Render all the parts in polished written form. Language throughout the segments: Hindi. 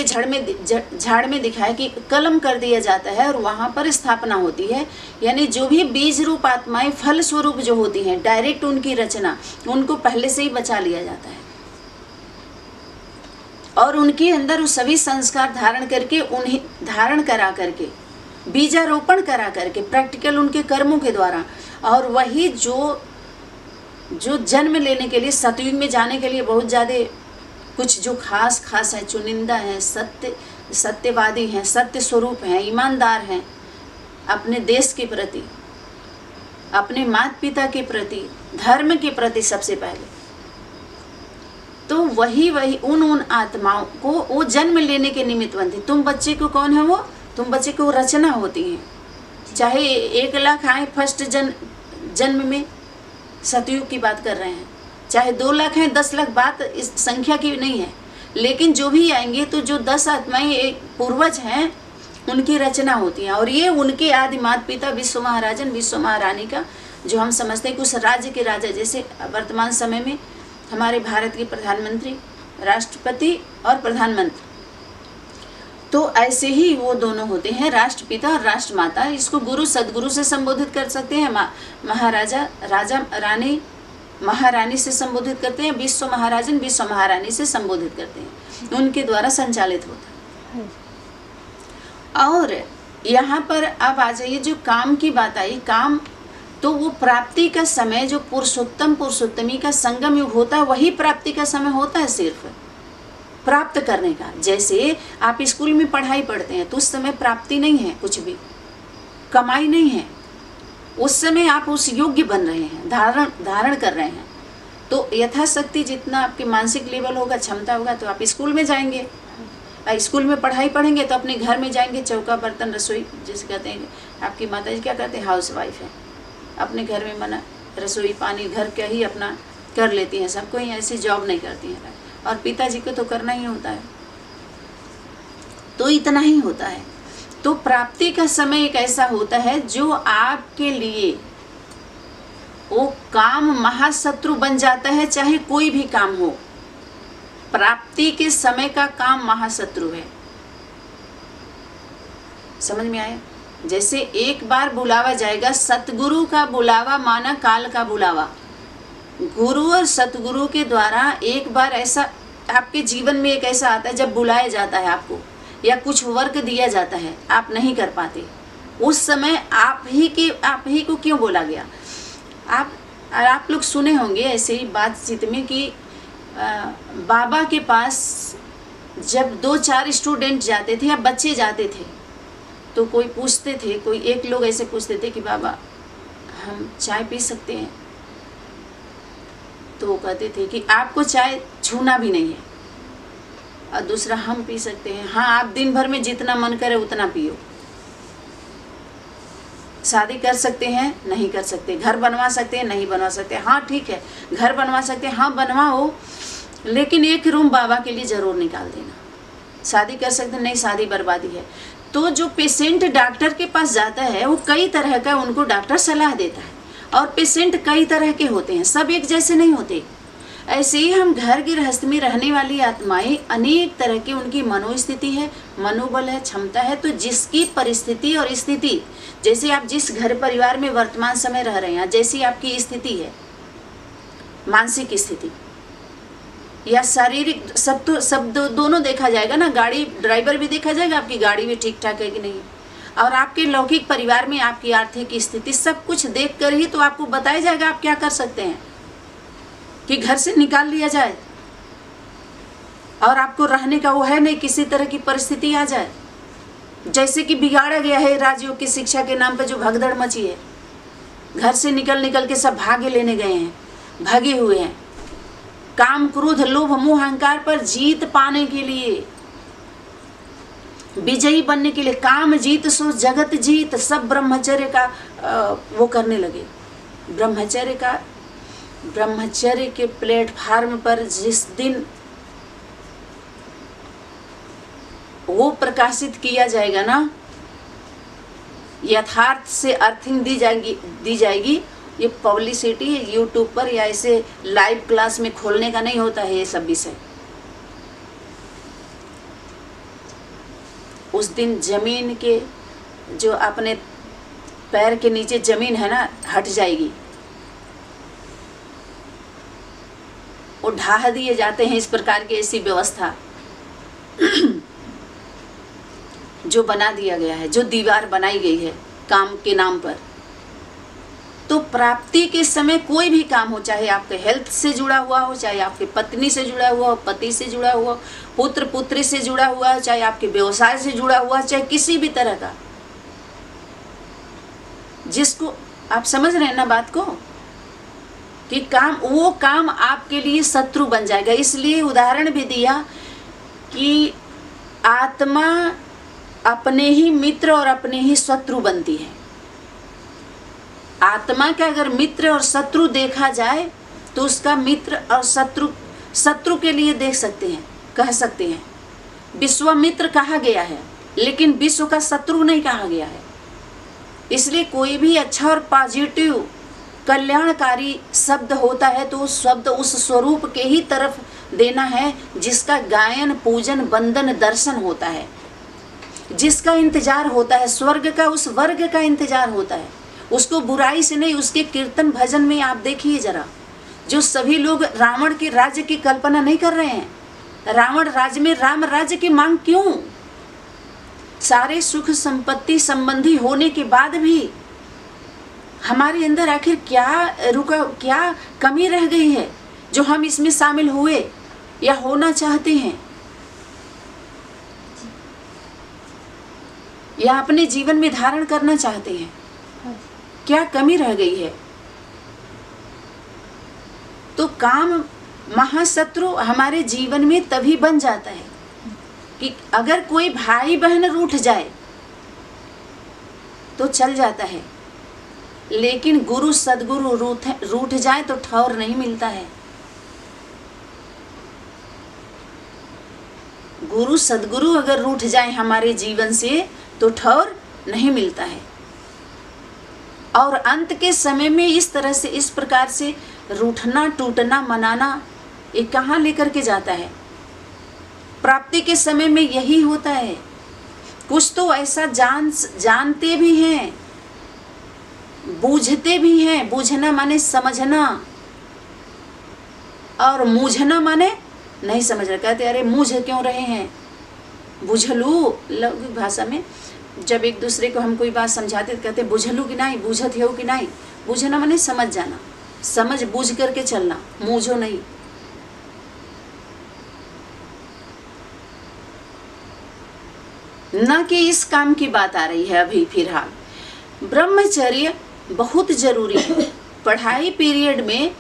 के झाड़ में दिखाया कि कलम कर दिया जाता है और वहाँ पर स्थापना होती है। यानी जो भी बीज रूप आत्माएं फल स्वरूप जो होती हैं, डायरेक्ट उनकी रचना, उनको पहले से ही बचा लिया जाता है और उनके अंदर वो सभी संस्कार धारण करके, उन्हें धारण करा करके, बीजारोपण करा करके, प्रैक्टिकल उनके कर्मों के द्वारा, और वही जो जन्म लेने के लिए, सतयुग में जाने के लिए बहुत ज़्यादा कुछ जो खास है, चुनिंदा हैं, सत्यवादी हैं, सत्य स्वरूप हैं, ईमानदार हैं, अपने देश के प्रति, अपने माता पिता के प्रति, धर्म के प्रति सबसे पहले, तो वही उन आत्माओं को वो जन्म लेने के निमित्त बनती। तुम बच्चे को कौन है वो? तुम बच्चे को रचना होती है। चाहे 1 लाख आए फर्स्ट जन्म में, सतयुग की बात कर रहे हैं, चाहे 2 लाख हैं, 10 लाख, बात इस संख्या की नहीं है, लेकिन जो भी आएंगे तो जो 10 आत्माएं एक पूर्वज हैं उनकी रचना होती है। और ये उनके आदि माता पिता विश्व महाराजन, विश्व महारानी का, जो हम समझते हैं कि उस राज्य के राजा, जैसे वर्तमान समय में हमारे भारत के प्रधानमंत्री, राष्ट्रपति और प्रधानमंत्री, तो ऐसे ही वो दोनों होते हैं, राष्ट्रपिता और राष्ट्रमाता। इसको गुरु सदगुरु से संबोधित कर सकते हैं, महाराजा, राजा, रानी, महारानी से संबोधित करते हैं, विश्व महाराजन, विश्व महारानी से संबोधित करते हैं, उनके द्वारा संचालित होता है। और यहाँ पर अब आ जाइए, जो काम की बात आई, काम तो वो प्राप्ति का समय, जो पुरुषोत्तम पुरुषोत्तमी का संगम युग होता है, वही प्राप्ति का समय होता है, सिर्फ प्राप्त करने का। जैसे आप स्कूल में पढ़ाई पढ़ते हैं तो उस समय प्राप्ति नहीं है, कुछ भी कमाई नहीं है, उस समय आप उस योग्य बन रहे हैं, धारण कर रहे हैं। तो यथाशक्ति जितना आपके मानसिक लेवल होगा, क्षमता होगा, तो आप स्कूल में जाएंगे, स्कूल में पढ़ाई पढ़ेंगे, तो अपने घर में जाएंगे, चौका बर्तन रसोई, जैसे कहते हैं आपकी माता जी क्या करते हैं, हाउस वाइफ है, अपने घर में मना रसोई पानी घर का ही अपना कर लेती हैं, सबको ही ऐसी जॉब नहीं करती हैं, और पिताजी को तो करना ही होता है, तो इतना ही होता है। तो प्राप्ति का समय एक ऐसा होता है जो आपके लिए वो काम महाशत्रु बन जाता है, चाहे कोई भी काम हो, प्राप्ति के समय का काम महाशत्रु है। समझ में आया? जैसे एक बार बुलावा जाएगा, सतगुरु का बुलावा माना काल का बुलावा। गुरु और सतगुरु के द्वारा एक बार ऐसा आपके जीवन में एक ऐसा आता है, जब बुलाया जाता है आपको या कुछ वर्क दिया जाता है, आप नहीं कर पाते, उस समय आप ही को क्यों बोला गया? आप लोग सुने होंगे ऐसे ही बातचीत में कि बाबा के पास जब 2-4 स्टूडेंट जाते थे या बच्चे जाते थे, तो कोई पूछते थे, कोई एक लोग ऐसे पूछते थे कि बाबा हम चाय पी सकते हैं? तो वो कहते थे कि आपको चाय छूना भी नहीं है, और दूसरा हम पी सकते हैं, हाँ आप दिन भर में जितना मन करे उतना पियो। शादी कर सकते हैं, नहीं कर सकते, घर बनवा सकते हैं, नहीं बनवा सकते, हाँ ठीक है घर बनवा सकते हैं, हाँ बनवाओ, लेकिन एक रूम बाबा के लिए ज़रूर निकाल देना। शादी कर सकते हैं, नहीं शादी बर्बादी है। तो जो पेशेंट डॉक्टर के पास जाता है, वो कई तरह का उनको डॉक्टर सलाह देता है, और पेशेंट कई तरह के होते हैं, सब एक जैसे नहीं होते। ऐसे ही हम घर गृहस्थ में रहने वाली आत्माएं अनेक तरह की उनकी मनोस्थिति है, मनोबल है, क्षमता है। तो जिसकी परिस्थिति और स्थिति, जैसे आप जिस घर परिवार में वर्तमान समय रह रहे हैं, जैसी आपकी स्थिति है, मानसिक स्थिति या शारीरिक, सब दोनों देखा जाएगा ना। गाड़ी ड्राइवर भी देखा जाएगा, आपकी गाड़ी भी ठीक ठाक है कि नहीं, और आपके लौकिक परिवार में आपकी आर्थिक स्थिति, सब कुछ देख कर ही तो आपको बताया जाएगा आप क्या कर सकते हैं कि घर से निकाल लिया जाए, और आपको रहने का वो है नहीं, किसी तरह की परिस्थिति आ जाए। जैसे कि बिगाड़ा गया है राजयोग की शिक्षा के नाम पर जो भगदड़ मची है, घर से निकल के सब भागे लेने गए हैं, भागे हुए हैं, काम क्रोध लोभ मोह अहंकार पर जीत पाने के लिए, विजयी बनने के लिए, काम जीत सो जगत जीत, सब ब्रह्मचर्य का वो करने लगे। ब्रह्मचर्य के प्लेटफार्म पर जिस दिन वो प्रकाशित किया जाएगा ना, यथार्थ से अर्थिंग दी जाएगी। ये पब्लिसिटी यूट्यूब पर या ऐसे लाइव क्लास में खोलने का नहीं होता है ये सब विषय। उस दिन जमीन के जो अपने पैर के नीचे जमीन है ना, हट जाएगी। वो ढा दिए जाते हैं। इस प्रकार की ऐसी व्यवस्था जो बना दिया गया है, जो दीवार बनाई गई है काम के नाम पर। तो प्राप्ति के समय कोई भी काम हो, चाहे आपके हेल्थ से जुड़ा हुआ हो, चाहे आपके पत्नी से जुड़ा हुआ हो, पति से जुड़ा हुआ हो, पुत्र पुत्री से जुड़ा हुआ हो, चाहे आपके व्यवसाय से जुड़ा हुआ, चाहे किसी भी तरह का, जिसको आप समझ रहे हैं ना बात को, कि काम, वो काम आपके लिए शत्रु बन जाएगा। इसलिए उदाहरण भी दिया कि आत्मा अपने ही मित्र और अपने ही शत्रु बनती है। आत्मा का अगर मित्र और शत्रु देखा जाए तो उसका मित्र और शत्रु के लिए देख सकते हैं, कह सकते हैं। विश्वामित्र कहा गया है, लेकिन विश्व का शत्रु नहीं कहा गया है। इसलिए कोई भी अच्छा और पॉजिटिव कल्याणकारी शब्द होता है तो उस शब्द उस स्वरूप के ही तरफ देना है जिसका गायन, पूजन, वंदन, दर्शन होता है, जिसका इंतजार होता है, स्वर्ग का उस वर्ग का इंतजार होता है। उसको बुराई से नहीं, उसके कीर्तन भजन में आप देखिए जरा, जो सभी लोग रावण के राज्य की कल्पना नहीं कर रहे हैं। रावण राज्य में राम राज्य की मांग क्यों? सारे सुख संपत्ति संबंधी होने के बाद भी हमारे अंदर आखिर क्या कमी रह गई है जो हम इसमें शामिल हुए या होना चाहते हैं, या अपने जीवन में धारण करना चाहते हैं? क्या कमी रह गई है? तो काम महाशत्रु हमारे जीवन में तभी बन जाता है कि अगर कोई भाई बहन रूठ जाए तो चल जाता है, लेकिन गुरु सदगुरु रूठ जाए तो ठौर नहीं मिलता है। गुरु सदगुरु अगर रूठ जाए हमारे जीवन से तो ठौर नहीं मिलता है। और अंत के समय में इस तरह से, इस प्रकार से रूठना, टूटना, मनाना, ये कहाँ लेकर के जाता है? प्राप्ति के समय में यही होता है। कुछ तो ऐसा जानते भी हैं, बूझते भी हैं। बूझना माने समझना, और मूझना माने नहीं समझ रहे। कहते अरे मूझ क्यों रहे हैं? बुझलू, लौकिक भाषा में जब एक दूसरे को हम कोई बात समझाते तो कहते बुझलू कि नहीं, बूझत हो कि नहीं। बूझना माने समझ जाना, समझ बूझ करके चलना, मूझो नहीं। न कि इस काम की बात आ रही है अभी फिलहाल। ब्रह्मचर्य बहुत जरूरी है। पढ़ाई पीरियड में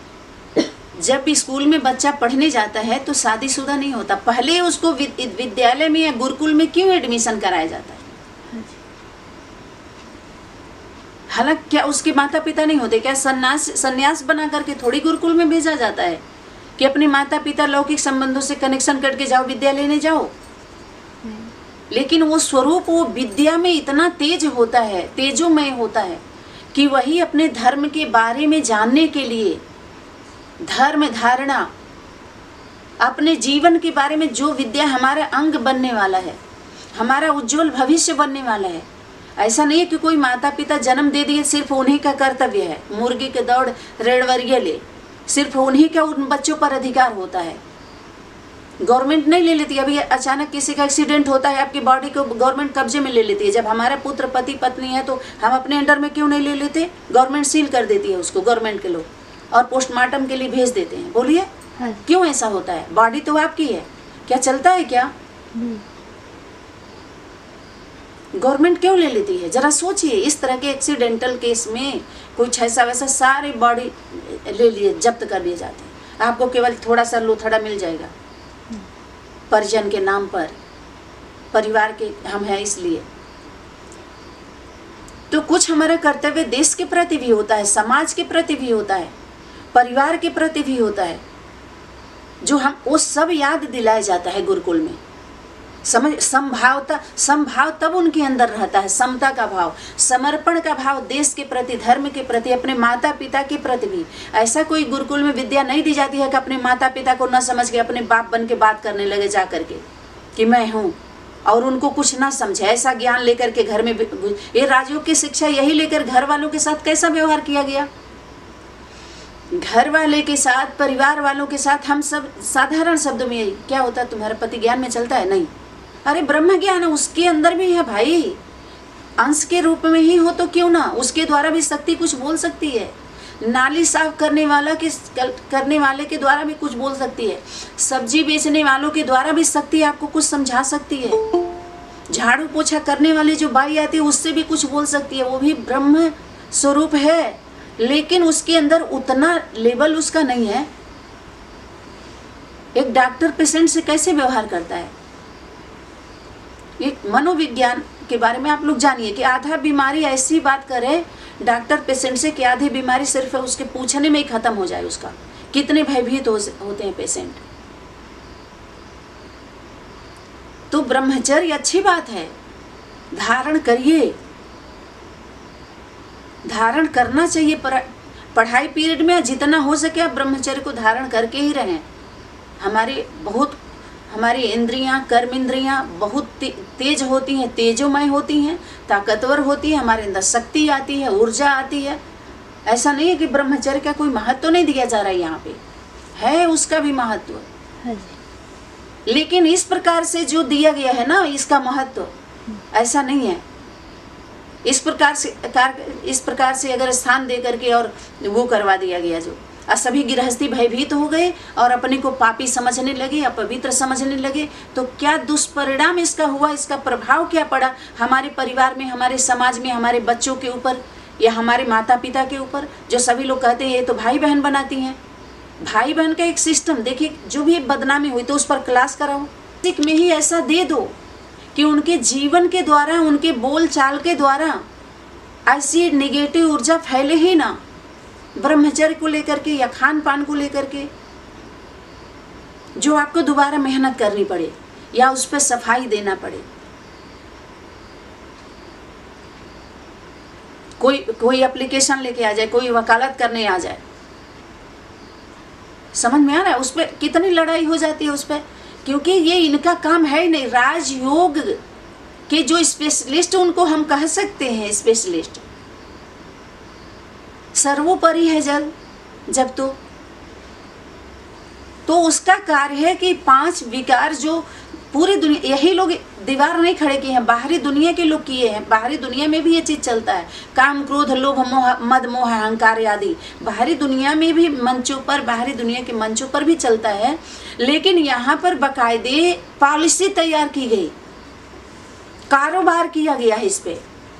जब स्कूल में बच्चा पढ़ने जाता है तो शादीशुदा नहीं होता, पहले उसको विद्यालय में या गुरुकुल में क्यों एडमिशन कराया जाता है? हालांकि क्या उसके माता पिता नहीं होते? क्या सन्यास बना करके थोड़ी गुरुकुल में भेजा जाता है कि अपने माता पिता लौकिक संबंधों से कनेक्शन करके जाओ, विद्या लेने जाओ? लेकिन वो स्वरूप, वो विद्या में इतना तेज होता है, तेजोमय होता है कि वही अपने धर्म के बारे में जानने के लिए, धर्म धारणा, अपने जीवन के बारे में जो विद्या हमारा अंग बनने वाला है, हमारा उज्जवल भविष्य बनने वाला है। ऐसा नहीं है कि कोई माता पिता जन्म दे दिए सिर्फ उन्हीं का कर्तव्य है, मुर्गी के दौड़ रेड़वरिया ले, सिर्फ उन्हीं का उन बच्चों पर अधिकार होता है। गवर्नमेंट नहीं ले लेती। अभी अचानक किसी का एक्सीडेंट होता है, आपकी बॉडी को गवर्नमेंट कब्जे में ले लेती है। जब हमारा पुत्र पति पत्नी है तो हम अपने अंडर में क्यों नहीं ले लेते? गवर्नमेंट सील कर देती है उसको, गवर्नमेंट के लोग, और पोस्टमार्टम के लिए भेज देते हैं। बोलिए क्यों ऐसा होता है? बॉडी तो आपकी है, क्या चलता है क्या? गवर्नमेंट क्यों ले लेती है? जरा सोचिए। इस तरह के एक्सीडेंटल केस में कुछ ऐसा वैसा सारी बॉडी ले लिए, जब्त कर लिए जाते हैं। आपको केवल थोड़ा सा लोथड़ा मिल जाएगा परिजन के नाम पर, परिवार के हम हैं इसलिए। तो कुछ हमारा कर्तव्य देश के प्रति भी होता है, समाज के प्रति भी होता है, परिवार के प्रति भी होता है, जो हम वो सब याद दिलाया जाता है गुरुकुल में। संभाव तब उनके अंदर रहता है, समता का भाव, समर्पण का भाव, देश के प्रति, धर्म के प्रति, अपने माता पिता के प्रति भी। ऐसा कोई गुरुकुल में विद्या नहीं दी जाती है कि अपने माता पिता को न समझ के अपने बाप बन के बात करने लगे जा करके कि मैं हूँ। और उनको कुछ ना समझे, ऐसा ज्ञान लेकर के घर में ये राजयोग की शिक्षा यही लेकर घर वालों के साथ कैसा व्यवहार किया गया। घर वाले के साथ, परिवार वालों के साथ हम सब साधारण शब्दों में यही, क्या होता है तुम्हारा पति ज्ञान में चलता है? नहीं। अरे ब्रह्म ज्ञान है, उसके अंदर भी है भाई, अंश के रूप में ही हो तो क्यों ना, उसके द्वारा भी शक्ति कुछ बोल सकती है। नाली साफ करने वाले के द्वारा भी कुछ बोल सकती है। सब्जी बेचने वालों के द्वारा भी शक्ति आपको कुछ समझा सकती है। झाड़ू पोछा करने वाली जो बाई आती है उससे भी कुछ बोल सकती है, वो भी ब्रह्म स्वरूप है, लेकिन उसके अंदर उतना लेवल उसका नहीं है। एक डॉक्टर पेशेंट से कैसे व्यवहार करता है, एक मनोविज्ञान के बारे में आप लोग जानिए कि आधा बीमारी ऐसी बात करे डॉक्टर पेशेंट से कि आधी बीमारी सिर्फ उसके पूछने में ही खत्म हो जाए उसका। कितने भयभीत होते हैं पेशेंट। तो ब्रह्मचर्य अच्छी बात है, धारण करिए, धारण करना चाहिए। पढ़ाई पीरियड में जितना हो सके आप ब्रह्मचर्य को धारण करके ही रहें। हमारी इंद्रियां, कर्म इंद्रियां बहुत तेज होती हैं, तेजोमय होती हैं, ताकतवर होती है, हमारे अंदर शक्ति आती है, ऊर्जा आती है। ऐसा नहीं है कि ब्रह्मचर्य का कोई महत्व नहीं दिया जा रहा है, यहाँ पे है उसका भी महत्व। हाँ, लेकिन इस प्रकार से जो दिया गया है ना, इसका महत्व ऐसा नहीं है। इस प्रकार से अगर स्थान दे करके और वो करवा दिया गया जो, और सभी गृहस्थी भयभीत हो गए और अपने को पापी समझने लगे, अपवित्र समझने लगे, तो क्या दुष्परिणाम इसका हुआ, इसका प्रभाव क्या पड़ा हमारे परिवार में, हमारे समाज में, हमारे बच्चों के ऊपर या हमारे माता पिता के ऊपर। जो सभी लोग कहते हैं ये तो भाई बहन बनाती हैं। भाई बहन का एक सिस्टम देखिए, जो भी बदनामी हुई तो उस पर क्लास कराओ, में ही ऐसा दे दो कि उनके जीवन के द्वारा, उनके बोल चाल के द्वारा ऐसी नेगेटिव ऊर्जा फैले ही ना, ब्रह्मचर्य को लेकर के या खान पान को लेकर के, जो आपको दोबारा मेहनत करनी पड़े या उस पर सफाई देना पड़े। कोई एप्लीकेशन लेके आ जाए, कोई वकालत करने आ जाए, समझ में आ रहा है, उस पर कितनी लड़ाई हो जाती है उस पर, क्योंकि ये इनका काम है ही नहीं। राजयोग के जो स्पेशलिस्ट, उनको हम कह सकते हैं स्पेशलिस्ट, सर्वोपरि है जब तो उसका कार्य है कि 5 विकार जो पूरी दुनिया, यही लोग दीवार नहीं खड़े किए हैं, बाहरी दुनिया के लोग किए हैं। बाहरी दुनिया में भी ये चीज चलता है, काम क्रोध लोभ मोह मद मोह अहंकार आदि बाहरी दुनिया में भी मंचों पर, बाहरी दुनिया के मंचों पर भी चलता है। लेकिन यहाँ पर बाकायदे पॉलिसी तैयार की गई, कारोबार किया गया है, इस पे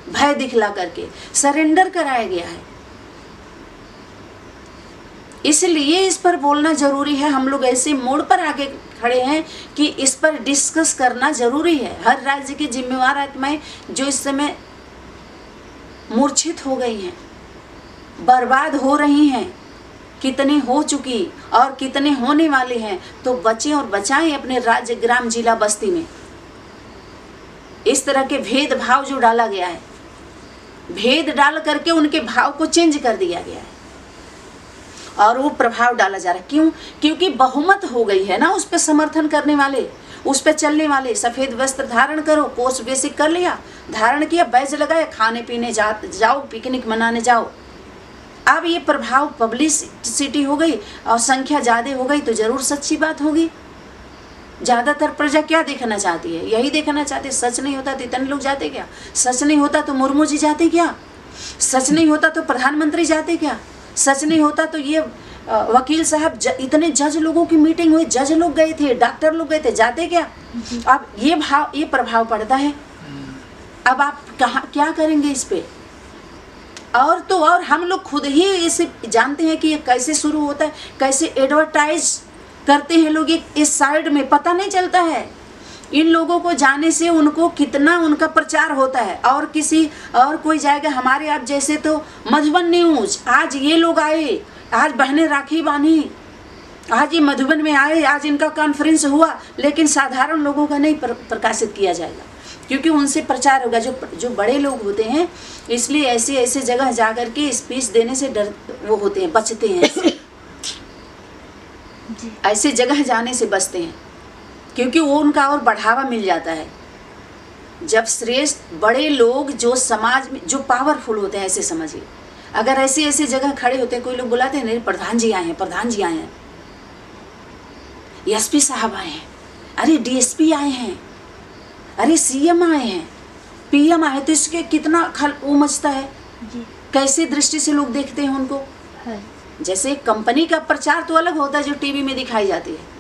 भय दिखला करके सरेंडर कराया गया है। इसलिए इस पर बोलना जरूरी है। हम लोग ऐसे मोड़ पर आके खड़े हैं कि इस पर डिस्कस करना जरूरी है। हर राज्य की जिम्मेवार आत्माएं जो इस समय मूर्छित हो गई हैं, बर्बाद हो रही हैं, कितनी हो चुकी और कितने होने वाले हैं, तो बचें और बचाएं अपने राज्य, ग्राम, जिला, बस्ती में। इस तरह के भेदभाव जो डाला गया है, भेद डाल करके उनके भाव को चेंज कर दिया गया है और वो प्रभाव डाला जा रहा है। क्यों? क्योंकि बहुमत हो गई है ना उस पर समर्थन करने वाले, उस पर चलने वाले। सफेद वस्त्र धारण करो, कोर्स बेसिक कर लिया, धारण किया, बैज लगाए, खाने पीने जाओ, पिकनिक मनाने जाओ। अब ये प्रभाव पब्लिसिटी हो गई और संख्या ज़्यादा हो गई तो जरूर सच्ची बात होगी। ज़्यादातर प्रजा क्या देखना चाहती है? यही देखना चाहती है। सच नहीं होता तो इतने लोग जाते क्या? सच नहीं होता तो मुर्मू जी जाते क्या? सच नहीं होता तो प्रधानमंत्री जाते क्या? सच नहीं होता तो ये वकील साहब, इतने जज लोगों की मीटिंग हुई, जज लोग गए थे, डॉक्टर लोग गए थे, जाते क्या? अब ये प्रभाव पड़ता है। अब आप क्या करेंगे इस पे? और तो और हम लोग खुद ही इसे जानते हैं कि ये कैसे शुरू होता है, कैसे एडवर्टाइज करते हैं लोग इस साइड में, पता नहीं चलता है। इन लोगों को जाने से उनको कितना उनका प्रचार होता है। और किसी और कोई जाएगा, हमारे आप जैसे तो मधुबन न्यूज, आज ये लोग आए, आज बहनें राखी बांधी, आज ये मधुबन में आए, आज इनका कॉन्फ्रेंस हुआ, लेकिन साधारण लोगों का नहीं प्रकाशित किया जाएगा, क्योंकि उनसे प्रचार होगा। जो बड़े लोग होते हैं, इसलिए ऐसे जगह जा कर के स्पीच देने से वो होते हैं, बचते हैं। ऐसे जगह जाने से बचते हैं, क्योंकि वो उनका और बढ़ावा मिल जाता है। जब श्रेष्ठ बड़े लोग जो समाज में जो पावरफुल होते हैं, ऐसे समझिए, अगर ऐसी ऐसी जगह खड़े होते हैं, कोई लोग बुलाते हैं, नहीं प्रधान जी आए हैं, प्रधान जी आए हैं, एसपी साहब आए हैं, अरे डीएसपी आए हैं, अरे सीएम आए हैं, पीएम आए, तो इसके कितना वो मचता है जी। कैसे दृष्टि से लोग देखते हैं उनको है। जैसे कंपनी का प्रचार तो अलग होता है जो टीवी में दिखाई जाती है,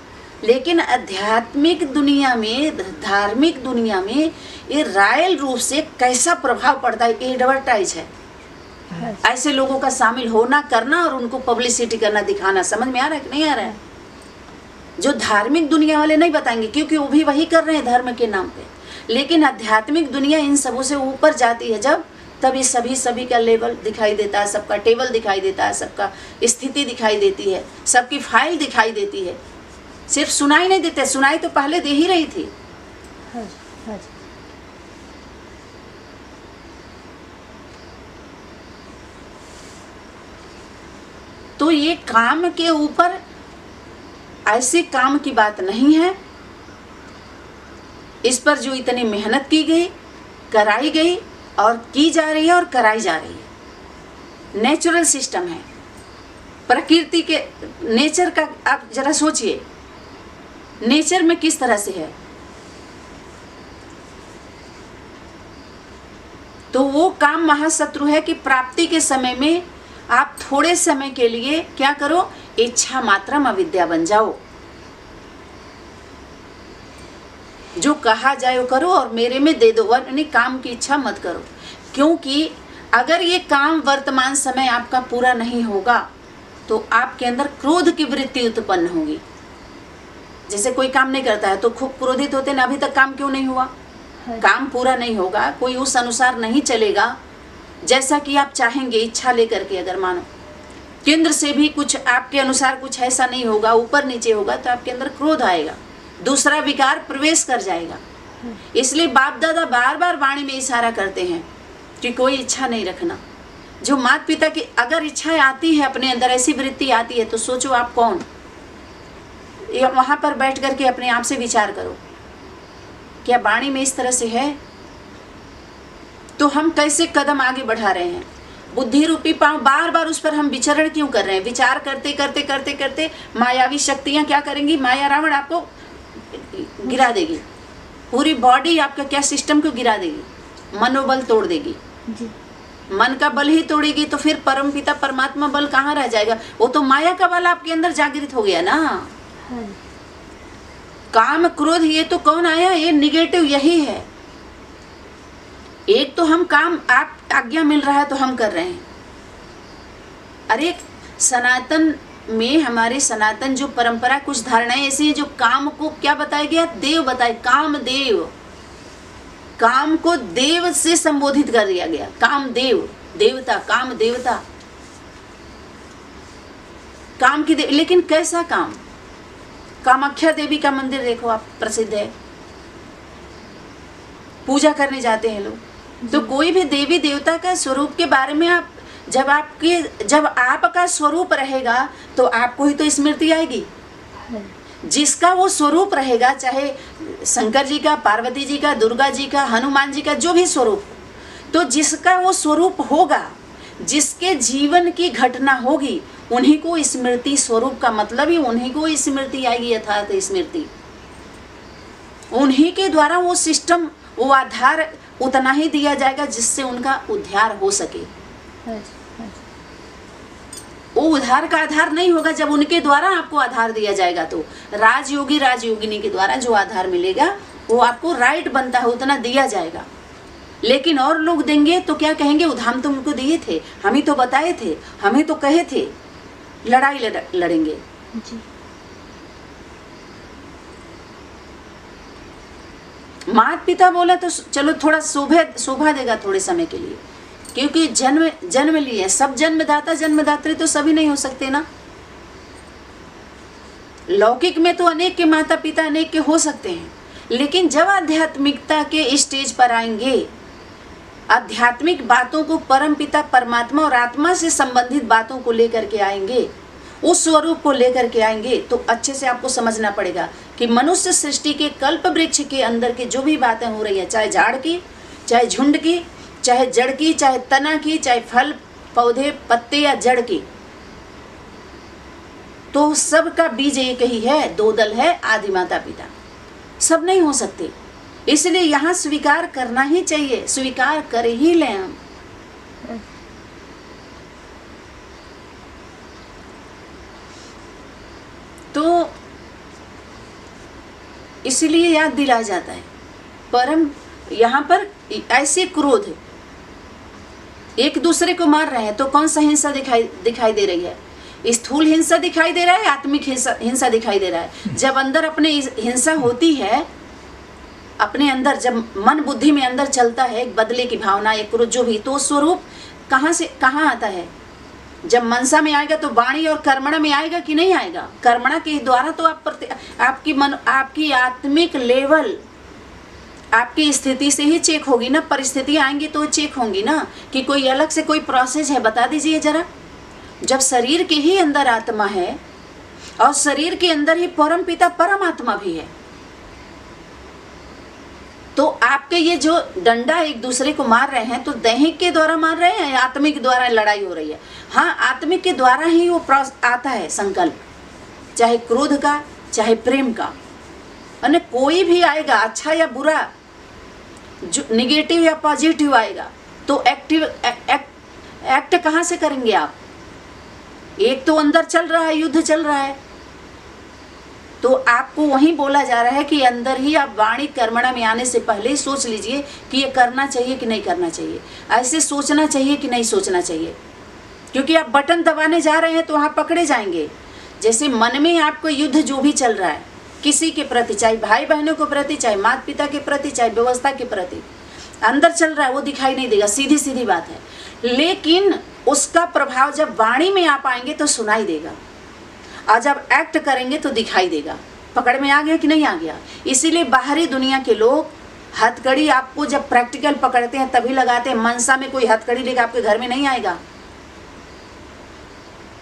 लेकिन आध्यात्मिक दुनिया में, धार्मिक दुनिया में ये रायल रूप से कैसा प्रभाव पड़ता है, एडवर्टाइज है। ऐसे लोगों का शामिल होना, करना और उनको पब्लिसिटी करना, दिखाना, समझ में आ रहा है कि नहीं आ रहा है? जो धार्मिक दुनिया वाले नहीं बताएंगे, क्योंकि वो भी वही कर रहे हैं धर्म के नाम पे, लेकिन आध्यात्मिक दुनिया इन सबों से ऊपर जाती है जब, तब ये सभी का लेवल दिखाई देता है, सबका टेबल दिखाई देता है, सबका स्थिति दिखाई देती है, सबकी फाइल दिखाई देती है। सिर्फ सुनाई नहीं देते, सुनाई तो पहले दे ही रही थी। तो ये काम के ऊपर ऐसे काम की बात नहीं है, इस पर जो इतनी मेहनत की गई, कराई गई और की जा रही है और कराई जा रही है, नेचुरल सिस्टम है, प्रकृति के नेचर का आप जरा सोचिए, नेचर में किस तरह से है। तो वो काम महाशत्रु है कि प्राप्ति के समय में आप थोड़े समय के लिए क्या करो, इच्छा मात्रम अविद्या बन जाओ, जो कहा जाए वो करो और मेरे में दे दो, वरना काम की इच्छा मत करो। क्योंकि अगर ये काम वर्तमान समय आपका पूरा नहीं होगा तो आपके अंदर क्रोध की वृत्ति उत्पन्न होगी। जैसे कोई काम नहीं करता है तो खूब क्रोधित होते ना, अभी तक काम क्यों नहीं हुआ, काम पूरा नहीं होगा, कोई उस अनुसार नहीं चलेगा जैसा कि आप चाहेंगे, इच्छा लेकर के अगर मानो केंद्र से भी कुछ आपके अनुसार कुछ ऐसा नहीं होगा, ऊपर नीचे होगा, तो आपके अंदर क्रोध आएगा, दूसरा विकार प्रवेश कर जाएगा। इसलिए बाप दादा बार बार वाणी में इशारा करते हैं कि कोई इच्छा नहीं रखना। जो माता पिता की अगर इच्छाएं आती है, अपने अंदर ऐसी वृत्ति आती है, तो सोचो आप कौन, वहां पर बैठ करके अपने आप से विचार करो, क्या वाणी में इस तरह से है? तो हम कैसे कदम आगे बढ़ा रहे हैं? बुद्धि रूपी पांव बार बार उस पर हम विचरण क्यों कर रहे हैं? विचार करते करते करते करते मायावी शक्तियां क्या करेंगी, माया रावण आपको गिरा देगी, पूरी बॉडी आपका क्या सिस्टम को गिरा देगी, मनोबल तोड़ देगी जी। मन का बल ही तोड़ेगी तो फिर परमपिता परमात्मा बल कहाँ रह जाएगा? वो तो माया का बल आपके अंदर जागृत हो गया ना। काम क्रोध ये तो कौन आया, ये निगेटिव यही है। एक तो हम काम, आप आज्ञा मिल रहा है तो हम कर रहे हैं। अरे सनातन में, हमारे सनातन जो परंपरा, कुछ धारणाएं ऐसी है जो काम को क्या बताया गया, देव बताए, काम देव, काम को देव से संबोधित कर दिया गया, काम देव, देवता, काम देवता, काम की लेकिन कैसा काम? कामाख्या देवी का मंदिर देखो आप, प्रसिद्ध है, पूजा करने जाते हैं लोग। तो कोई भी देवी देवता का स्वरूप के बारे में आप जब आपका स्वरूप रहेगा तो आपको ही तो स्मृति आएगी। जिसका वो स्वरूप रहेगा, चाहे शंकर जी का, पार्वती जी का, दुर्गा जी का, हनुमान जी का, जो भी स्वरूप, तो जिसका वो स्वरूप होगा, जिसके जीवन की घटना होगी, उन्हीं को स्मृति, स्वरूप का मतलब ही उन्हीं को स्मृति आएगी, यथार्थ स्मृति। उन्हीं के द्वारा वो सिस्टम, वो आधार उतना ही दिया जाएगा जिससे उनका उद्धार हो सके। वो उद्धार का आधार नहीं होगा जब उनके द्वारा आपको आधार दिया जाएगा। तो राजयोगी राजयोगिनी के द्वारा जो आधार मिलेगा वो आपको राइट बनता है उतना दिया जाएगा। लेकिन और लोग देंगे तो क्या कहेंगे, उधाम तो उनको दिए थे, हम ही तो बताए थे, हमें तो कहे थे, लड़ाई लड़ेंगे जी। माता पिता बोला तो चलो थोड़ा शोभा देगा थोड़े समय के लिए, क्योंकि जन्म लिए, सब जन्मदाता जन्मदात्री तो सभी नहीं हो सकते ना। लौकिक में तो अनेक के माता पिता अनेक के हो सकते हैं, लेकिन जब आध्यात्मिकता के स्टेज पर आएंगे, आध्यात्मिक बातों को, परम पिता परमात्मा और आत्मा से संबंधित बातों को लेकर के आएंगे, उस स्वरूप को लेकर के आएंगे तो अच्छे से आपको समझना पड़ेगा कि मनुष्य सृष्टि के कल्प वृक्ष के अंदर के जो भी बातें हो रही है, चाहे झाड़ की, चाहे झुंड की, चाहे जड़ की, चाहे तना की, चाहे फल पौधे पत्ते या जड़ की, तो सबका बीज एक ही है, दो दल है, आदि माता पिता। सब नहीं हो सकते, इसलिए यहाँ स्वीकार करना ही चाहिए, स्वीकार कर ही लें हम। तो इसलिए याद दिलाया जाता है परम, यहाँ पर ऐसे क्रोध एक दूसरे को मार रहे हैं तो कौन सा हिंसा दिखाई दे रही है? स्थूल हिंसा दिखाई दे रहा है, आत्मिक हिंसा दिखाई दे रहा है। जब अंदर अपने हिंसा होती है, अपने अंदर जब मन बुद्धि में अंदर चलता है एक बदले की भावना, एक क्रोध जो भी, तो स्वरूप कहाँ से कहाँ आता है? जब मनसा में आएगा तो वाणी और कर्मणा में आएगा कि नहीं आएगा? कर्मणा के द्वारा तो आपकी आत्मिक लेवल आपकी स्थिति से ही चेक होगी ना, परिस्थिति आएंगी तो चेक होंगी ना, कि कोई अलग से कोई प्रोसेस है, बता दीजिए जरा। जब शरीर के ही अंदर आत्मा है और शरीर के अंदर ही परम पिता परमात्मा भी है, तो आपके ये जो डंडा एक दूसरे को मार रहे हैं तो दैहिक के द्वारा मार रहे हैं या आत्मिक के द्वारा लड़ाई हो रही है? हाँ, आत्मिक के द्वारा ही वो आता है संकल्प, चाहे क्रोध का चाहे प्रेम का। और कोई भी आएगा अच्छा या बुरा, जो निगेटिव या पॉजिटिव आएगा, तो एक्ट कहाँ से करेंगे आप? एक तो अंदर चल रहा है, युद्ध चल रहा है, तो आपको वहीं बोला जा रहा है कि अंदर ही आप वाणी कर्मणा में आने से पहले ही सोच लीजिए कि ये करना चाहिए कि नहीं करना चाहिए, ऐसे सोचना चाहिए कि नहीं सोचना चाहिए, क्योंकि आप बटन दबाने जा रहे हैं तो वहाँ पकड़े जाएंगे। जैसे मन में आपको युद्ध जो भी चल रहा है किसी के प्रति, चाहे भाई बहनों के प्रति, चाहे माता पिता के प्रति, चाहे व्यवस्था के प्रति, अंदर चल रहा है, वो दिखाई नहीं देगा, सीधी सीधी बात है। लेकिन उसका प्रभाव जब वाणी में आप आएंगे तो सुनाई देगा, और जब एक्ट करेंगे तो दिखाई देगा, पकड़ में आ गया कि नहीं आ गया। इसीलिए बाहरी दुनिया के लोग हथकड़ी आपको जब प्रैक्टिकल पकड़ते हैं तभी लगाते हैं। मनसा में कोई हथकड़ी लेकर आपके घर में नहीं आएगा।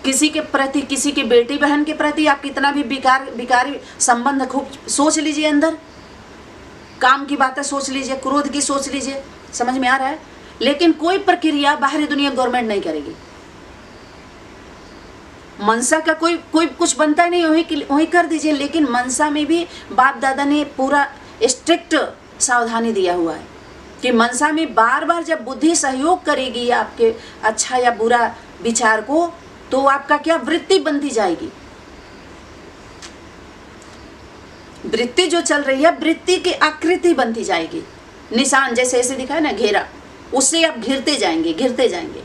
किसी के प्रति, किसी के बेटी बहन के प्रति आप कितना भी विकारी संबंध खूब सोच लीजिए, अंदर काम की बातें सोच लीजिए, क्रोध की सोच लीजिए, समझ में आ रहा है, लेकिन कोई प्रक्रिया बाहरी दुनिया गवर्नमेंट नहीं करेगी। मनसा का कोई कुछ बनता नहीं, वही कर दीजिए। लेकिन मनसा में भी बाप दादा ने पूरा स्ट्रिक्ट सावधानी दिया हुआ है कि मनसा में बार बार जब बुद्धि सहयोग करेगी आपके अच्छा या बुरा विचार को, तो आपका क्या वृत्ति बनती जाएगी। वृत्ति जो चल रही है, वृत्ति की आकृति बनती जाएगी। निशान जैसे ऐसे दिखा है ना, घेरा, उससे आप घिरते जाएंगे, घिरते जाएंगे,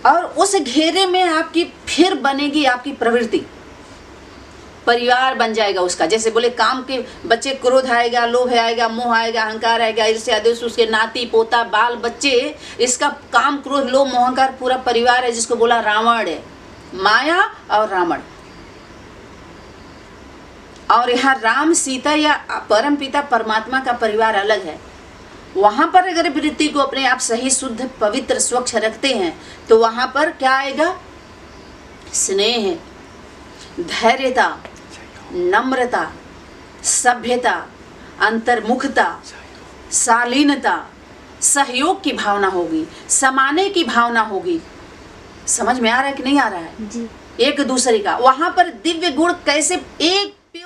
और उस घेरे में आपकी फिर बनेगी आपकी प्रवृत्ति, परिवार बन जाएगा उसका। जैसे बोले काम के बच्चे, क्रोध आएगा, लोभ आएगा, मोह आएगा, अहंकार आएगा, ईर्ष्या द्वेष, उसके नाती पोता बाल बच्चे, इसका काम क्रोध लोभ मोह अहंकार पूरा परिवार है, जिसको बोला रावण है, माया और रावण। और यहाँ राम सीता या परम पिता परमात्मा का परिवार अलग है। वहां पर अगर वृत्ति को अपने आप सही शुद्ध पवित्र स्वच्छ रखते हैं तो वहां पर क्या आएगा? स्नेह, धैर्यता, नम्रता, सभ्यता, अंतर्मुखता, शालीनता, सहयोग की भावना होगी, समाने की भावना होगी। समझ में आ रहा है कि नहीं आ रहा है? जी। एक दूसरे का वहां पर दिव्य गुण कैसे एक